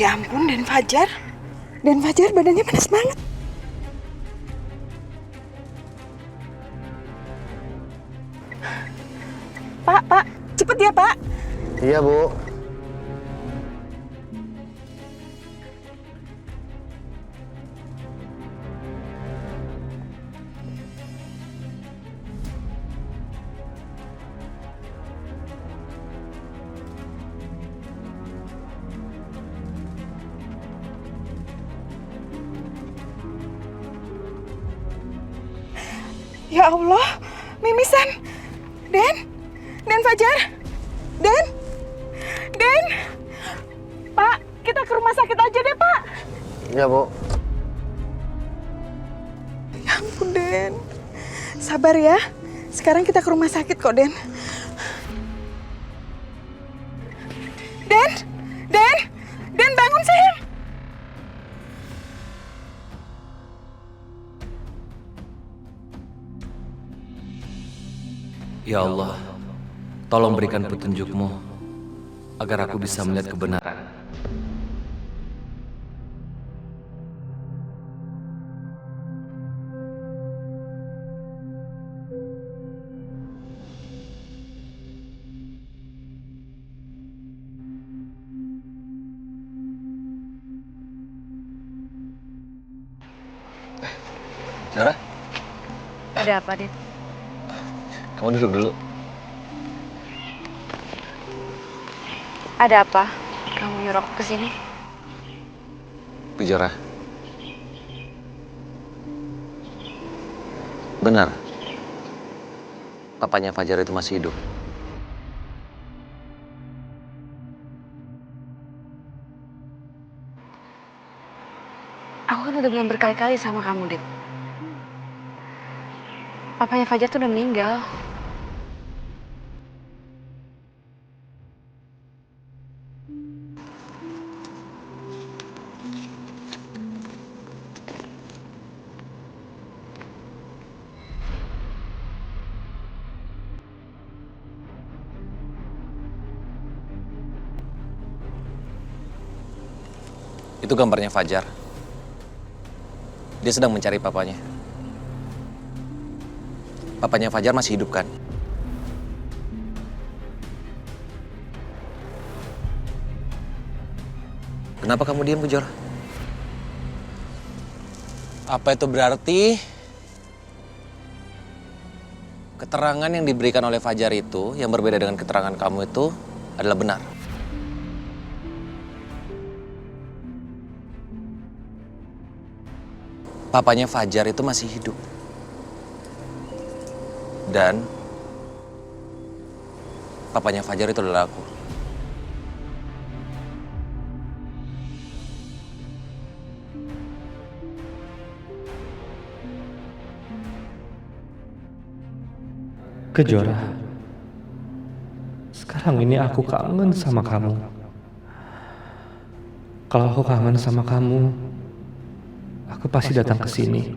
Ya ampun, Dan Fajar. Dan Fajar badannya panas banget. Pak, cepet ya, Pak. Iya, Bu. Ya Allah, mimisan. Dan Fajar. Dan. Pak, kita ke rumah sakit aja deh, Pak. Iya, Bu. Ya ampun, Den. Sabar ya. Sekarang kita ke rumah sakit kok, Den. Den bangun sayang. Ya Allah, tolong berikan petunjuk-Mu agar aku bisa melihat kebenaran. Zara, Ada apa, Dit? kamu duduk dulu. Ada apa? Kamu nyuruh aku kesini? Bu Zara. Benar. Papanya Fajar itu masih hidup. Aku kan udah bilang berkali-kali sama kamu, Dit. Papanya Fajar tuh udah meninggal. Itu gambarnya Fajar. Dia sedang mencari papanya. Papanya Fajar masih hidup kan? Kenapa kamu diam, Bu Zara? Apa itu berarti keterangan yang diberikan oleh Fajar itu yang berbeda dengan keterangan kamu itu adalah benar? Papanya Fajar itu masih hidup. Dan papanya Fajar itu adalah aku. Kejora, sekarang ini aku kangen sama kamu. Kalau aku kangen sama kamu, aku pasti datang ke sini.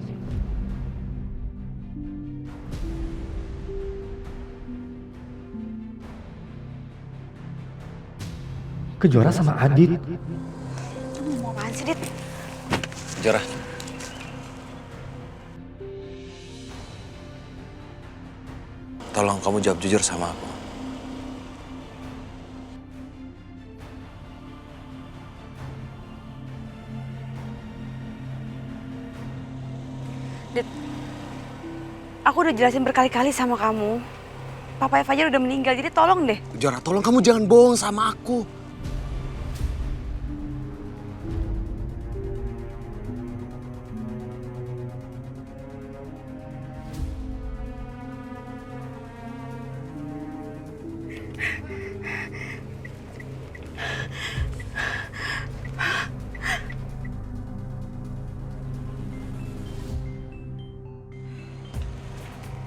Kejora sama Adit. Kamu mau apaan sih, Dit? Zara. Tolong kamu jawab jujur sama aku. Dit, aku udah jelasin berkali-kali sama kamu. Papanya Fajar udah meninggal, jadi tolong deh. Zara, tolong kamu jangan bohong sama aku.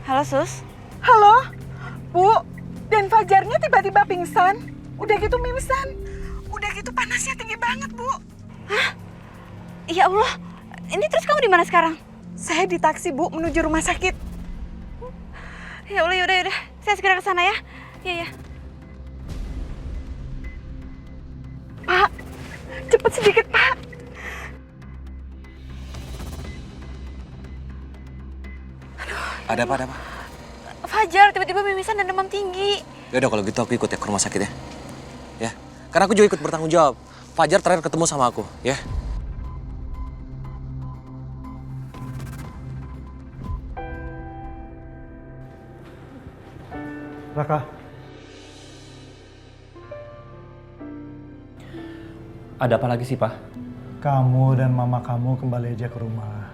Halo, Sus. Halo, Bu. Dan Fajarnya tiba-tiba pingsan. Udah gitu mimisan. Udah gitu panasnya tinggi banget, Bu. Ya Allah, ini terus kamu di mana sekarang? Saya di taksi, Bu, menuju rumah sakit. Ya Allah, yaudah. Saya segera ke sana ya. Iya. Pak, Cepet sedikit, Pak. Ada apa, ada apa? Fajar tiba-tiba mimisan dan demam tinggi. Yaudah kalau gitu aku ikut ya ke rumah sakit ya. Ya, karena aku juga ikut bertanggung jawab. Fajar terakhir ketemu sama aku, ya. Raka, Ada apa lagi sih, Pak? kamu dan mama kamu kembali aja ke rumah.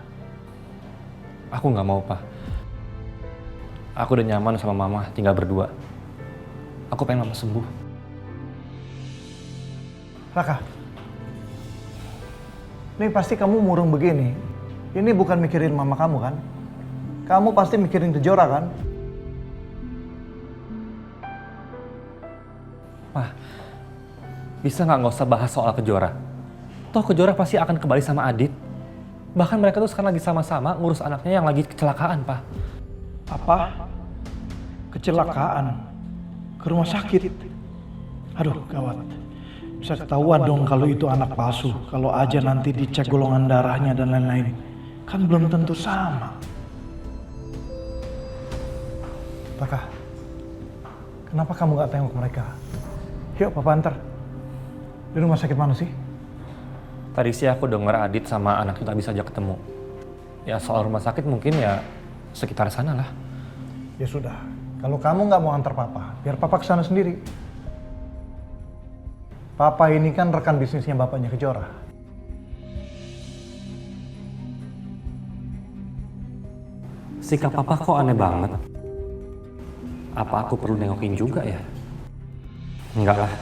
Aku nggak mau, Pak. Aku udah nyaman sama Mama, tinggal berdua. Aku pengen Mama sembuh. Raka, ini pasti kamu murung begini. Ini bukan mikirin mama kamu kan? Kamu pasti mikirin Kejora kan? Mah, bisa nggak usah bahas soal Kejora? Toh Kejora pasti akan kembali sama Adit. Bahkan mereka tuh sekarang lagi sama-sama ngurus anaknya yang lagi kecelakaan, Pak. Apa? Kecelakaan? Ke rumah sakit? Aduh, gawat. Bisa ketahuan dong kalau itu anak palsu. Kalau aja nanti dicek golongan darahnya dan lain-lain. Kan belum tentu sama. Raka, kenapa kamu gak tengok mereka? Yuk, Papa antar. Di rumah sakit mana sih? Tadi sih aku denger Adit sama anaknya tadi saja ketemu. Ya soal rumah sakit mungkin ya sekitar sana lah. Ya sudah, kalau kamu nggak mau antar Papa, biar Papa ke sana sendiri. Papa ini kan rekan bisnisnya bapaknya Kejora. Sikap Papa kok aneh banget. Apa aku perlu nengokin juga ya? Enggak lah.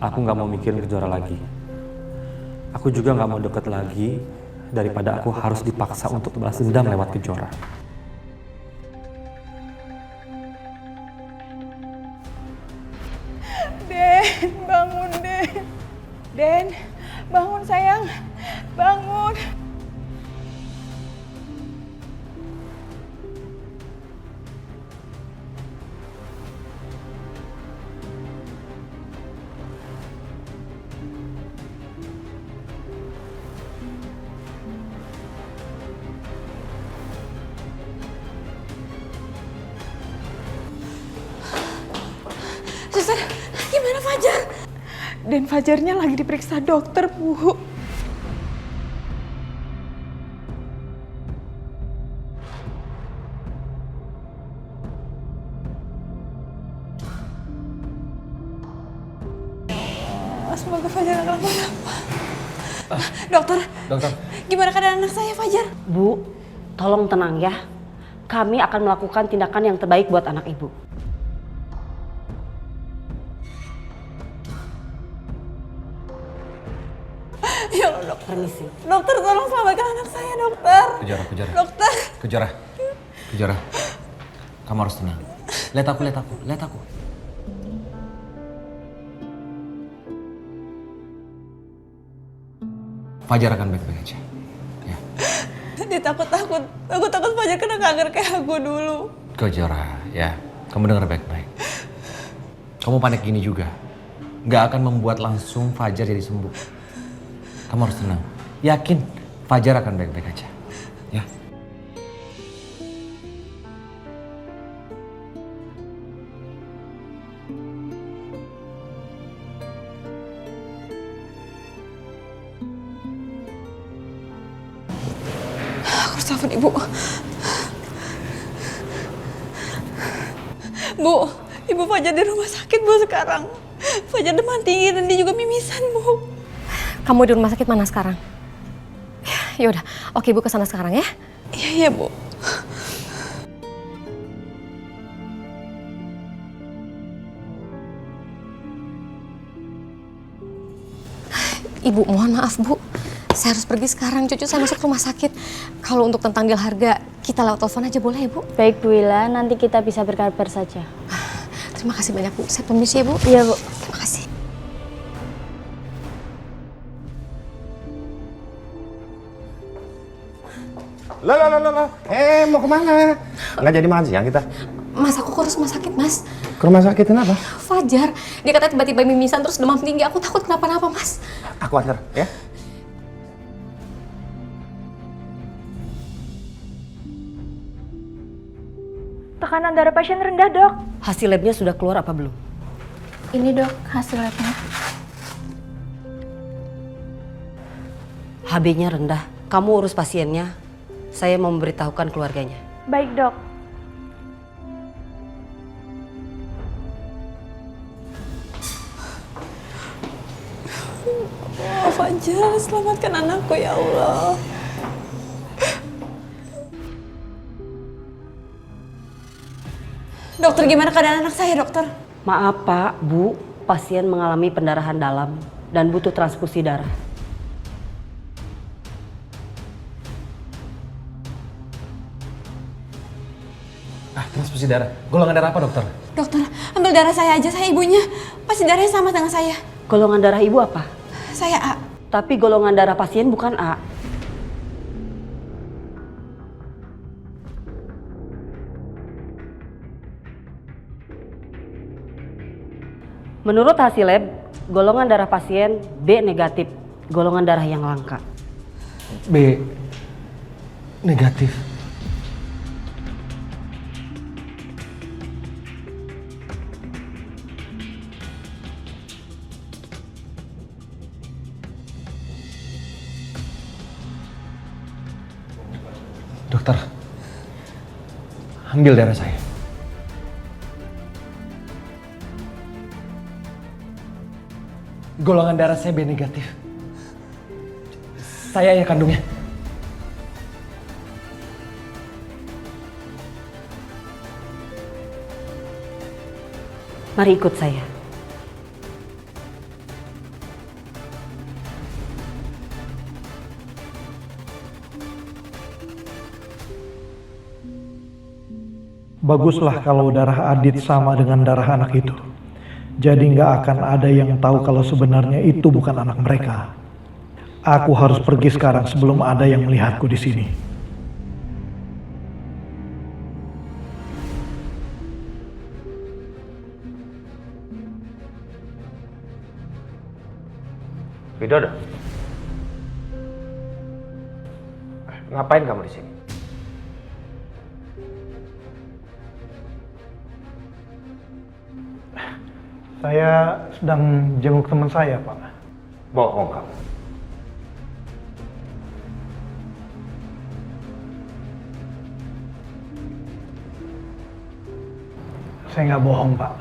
Aku nggak mau mikirin Kejora lagi. Aku juga nggak mau deket lagi daripada aku harus dipaksa untuk balas dendam lewat Kejora. Den, bangun, Den. Den, bangun sayang. Bangun. Suster, gimana Fajar? Den Fajarnya lagi diperiksa dokter, Bu. Semoga Fajar gak kenapa-napa. Dokter, gimana keadaan anak saya Fajar? Bu, tolong tenang ya. Kami akan melakukan tindakan yang terbaik buat anak ibu. Ya Allah, dokter. Permisi. Dokter, tolong selamatkan anak saya, dokter. Kejora. Dokter. Kejora. Kamu harus tenang. Lihat aku. Fajar akan baik-baik aja. Ya. Dia takut Fajar kena kanker kayak aku dulu. Kejora, ya. Kamu dengar baik-baik. Kamu panik gini juga. Nggak akan membuat langsung Fajar jadi sembuh. Kamu harus tenang. Yakin Fajar akan baik-baik aja. Ya. Aku harus telepon ibu. Bu, ibu Fajar di rumah sakit Bu sekarang. Fajar demam tinggi dan dia juga mimisan Bu. Kamu di rumah sakit mana sekarang? Ya udah, oke Bu kesana sekarang ya. Iya Bu. Ibu mohon maaf Bu, saya harus pergi sekarang. Cucu saya masuk rumah sakit. Kalau untuk tentang deal harga, kita lewat telepon aja boleh ya Bu? Baik Bu Ila, nanti kita bisa berkabar saja. Terima kasih banyak Bu. Saya permisi ya Bu. Iya Bu. Terima kasih. Loh. Mau kemana? Nggak jadi makan siang kita? Mas, aku ke rumah sakit Mas. Ke rumah sakit kenapa? Fajar, dia katanya tiba-tiba mimisan terus demam tinggi. Aku takut kenapa-napa, Mas. Aku antar, ya. Tekanan darah pasien rendah, Dok. Hasil labnya sudah keluar apa belum? Ini dok hasil labnya. HB-nya rendah. Kamu urus pasiennya. Saya mau memberitahukan keluarganya. Baik, Dok. Oh, Fajar, selamatkan anakku ya Allah. Dokter, gimana keadaan anak saya, dokter? Maaf Pak, Bu, pasien mengalami pendarahan dalam dan butuh transfusi darah. Transfusi darah. Golongan darah apa, dokter? Dokter, ambil darah saya aja, saya ibunya. Pasti darahnya sama dengan saya. Golongan darah ibu apa? Saya A. Tapi golongan darah pasien bukan A. Menurut hasil lab, golongan darah pasien B negatif, golongan darah yang langka. B negatif. Dokter, ambil darah saya. Golongan darah saya B negatif. Saya ayah kandungnya. Mari ikut saya. Baguslah kalau darah Adit sama dengan darah anak itu. Jadi nggak akan ada yang tahu kalau sebenarnya itu bukan anak mereka. Aku harus pergi sekarang sebelum ada yang melihatku di sini. Widodo, ngapain kamu di sini? Saya sedang jenguk teman saya, Pak. Bohong kamu. Saya nggak bohong, Pak.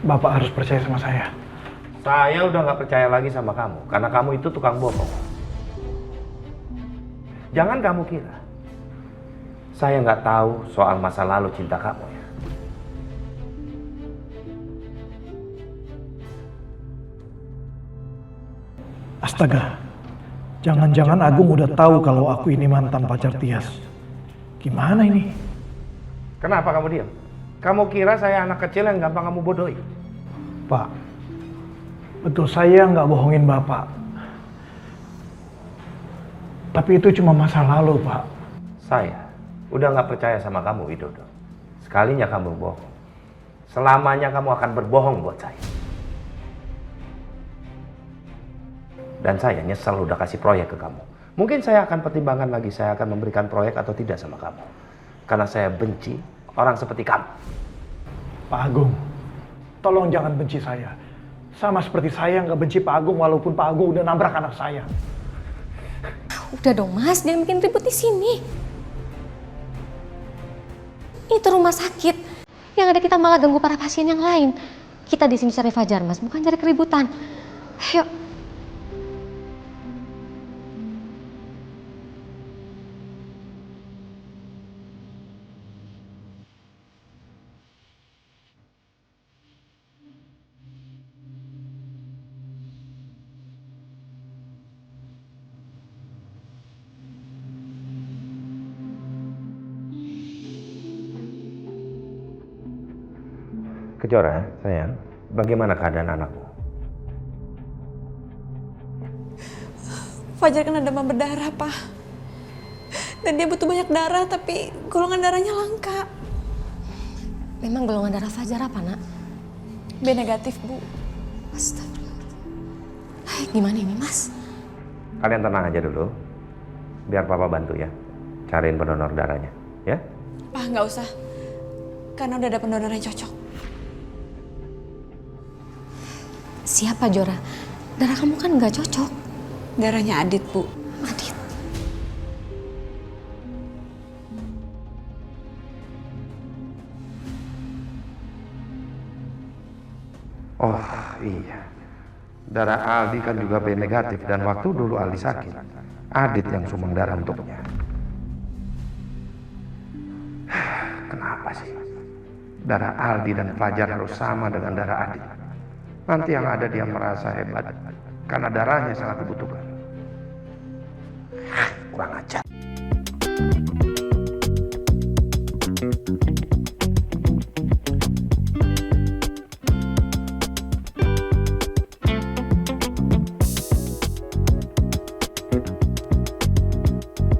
Bapak harus percaya sama saya. Saya udah nggak percaya lagi sama kamu, karena kamu itu tukang bohong. Jangan kamu kira saya nggak tahu soal masa lalu cinta kamu ya. Astaga, jangan-jangan Agung udah tahu kalau aku ini mantan pacar Tias. Gimana ini? Kenapa kamu diam? Kamu kira saya anak kecil yang gampang kamu bodohi? Pak, betul saya nggak bohongin Bapak. Tapi itu cuma masa lalu, Pak. Saya udah nggak percaya sama kamu, Widodo. Sekalinya kamu bohong, selamanya kamu akan berbohong buat saya. Dan saya nyesel udah kasih proyek ke kamu. Mungkin saya akan pertimbangkan lagi saya akan memberikan proyek atau tidak sama kamu. Karena saya benci orang seperti kamu. Pak Agung, tolong jangan benci saya. Sama seperti saya nggak benci Pak Agung walaupun Pak Agung udah nabrak anak saya. Udah dong Mas, jangan bikin ribut di sini. Itu rumah sakit. Yang ada kita malah ganggu para pasien yang lain. Kita di sini cari Fajar Mas, bukan cari keributan. Ayo. Kejora, sayang, bagaimana keadaan anakmu? Fajar kena demam berdarah, Pak. Dan dia butuh banyak darah, tapi golongan darahnya langka. Memang golongan darah Fajar apa, Nak? B negatif, Bu. Astagfirullah. Gimana ini, Mas? Kalian tenang aja dulu. Biar Papa bantu ya. Cariin pendonor darahnya, ya? Ah, nggak usah. Karena udah ada pendonor yang cocok. Siapa, Jora? Darah kamu kan nggak cocok. Darahnya Adit, Bu. Adit. Oh iya. Darah Aldi kan juga B negatif dan waktu dulu Aldi sakit, Adit yang sumbang darah untuknya. Kenapa sih? Darah Aldi dan Fajar harus sama dengan darah Adit. Nanti yang ada dia merasa hebat karena darahnya sangat dibutuhkan. Kurang ajar.